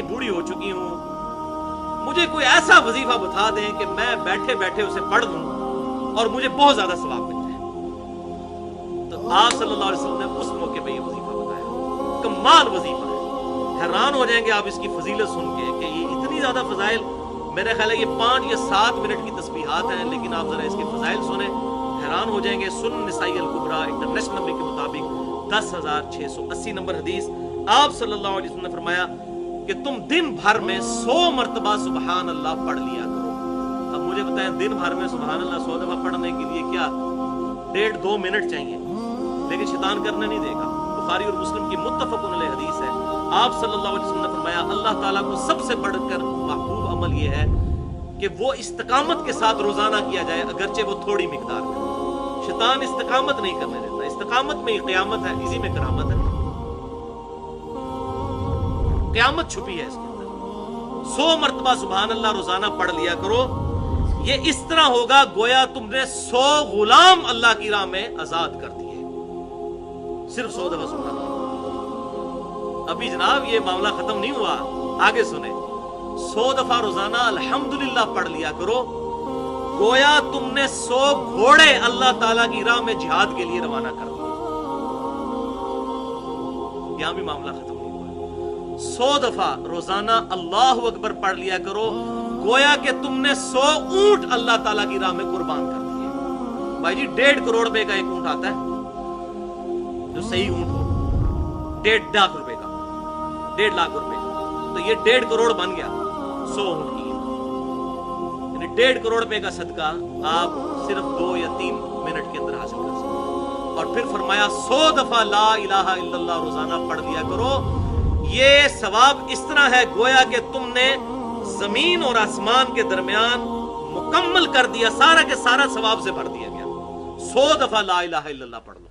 बूढ़ी हो चुकी हूँ, मुझे कोई ऐसा वजीफा बता दें कि मैं बैठे बैठे उसे पढ़ लूं और मुझे बहुत ज्यादा सवाब मिल जाए। तो आप सल्लल्लाहु अलैहि वसल्लम ने उस मौके पे ये वजीफा बताया। कमाल वजीफा है, हैरान हो जाएंगे आप इसकी फजीलत सुन के कि ये इतनी ज्यादा फजाइल। मेरा ख्याल है ये 5 या 7 मिनट की तस्बीहात हैं, लेकिन आप जरा इसके फजाइल सुने, हैरान हो जाएंगे। सुनन निसाई अल कुबरा इंटरनेशनल नंबर के मुताबिक 10,680 नंबर हदीस, आप सल्लल्लाहु अलैहि वसल्लम ने फरमाया कि तुम दिन भर में 100 मरतबा सुबहान अल्लाह पढ़ लिया करो। अब मुझे बताएं, दिन भर में सुबहान अल्लाह 100 दफा पढ़ने के लिए क्या 1.5-2 मिनट चाहिए, लेकिन शैतान करने नहीं देगा। बुखारी और मुस्लिम की मुत्तफक़ुन अलैह हदीस है। आप सल्लल्लाहु अलैहि वसल्लम ने फरमाया अल्लाह ताला को सबसे बढ़कर महबूब अमल यह है कि वो इस्तिकामत के साथ रोजाना किया जाए, अगरचे वो थोड़ी मिकदार में। शैतान इस्तिकामत नहीं करने देता, इस्तिकामत में ही क़यामत है, इसी में करामत है। क़यामत छुपी है इसके अंदर। 100 मरतबा सुभान अल्लाह रोजाना पढ़ लिया करो। ये इस तरह होगा गोया तुमने 100 गुलाम अल्लाह की राह में आजाद कर दिए, सिर्फ 100 दफा सुभान अल्लाह। अभी जनाब ये मामला खत्म नहीं हुआ, आगे सुने। 100 दफा रोजाना अल्हम्दुलिल्लाह पढ़ लिया करो, गोया तुमने 100 घोड़े अल्लाह ताला की राह में जिहाद के लिए रवाना कर दिए। यहां भी मामला खत्म। 100 दफा रोजाना अल्लाह अकबर पढ़ लिया करो, गोया कि तुमने 100 ऊंट अल्लाह ताला की राह में कुर्बान कर दिए। भाई जी 1.5 करोड़ रुपए का एक ऊंट आता है, जो सही ऊंट हो, 1.5 लाख रुपए का, 1.5 लाख रुपए। तो ये 1.5 करोड़ बन गया 100 ऊंट की, यानी 1.5 करोड़ रुपए का सदका आप सिर्फ 2 या 3 मिनट के अंदर हासिल कर सकते। और फिर फरमाया 100 दफा ला इलाहा इल्लल्लाह रोजाना पढ़ लिया करो। ये सवाब इस तरह है गोया कि तुमने जमीन और आसमान के दरमियान मुकम्मल कर दिया, सारा के सारा सवाब से भर दिया गया। 100 दफा ला इलाहा इल्लल्लाह पढ़ लो,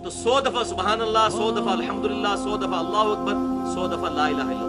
तो 100 दफा सुभान अल्लाह, 100 दफा अल्हम्दुलिल्लाह, 100 दफा अल्लाहु अकबर, 100 दफा ला इलाहा इल्लल्लाह।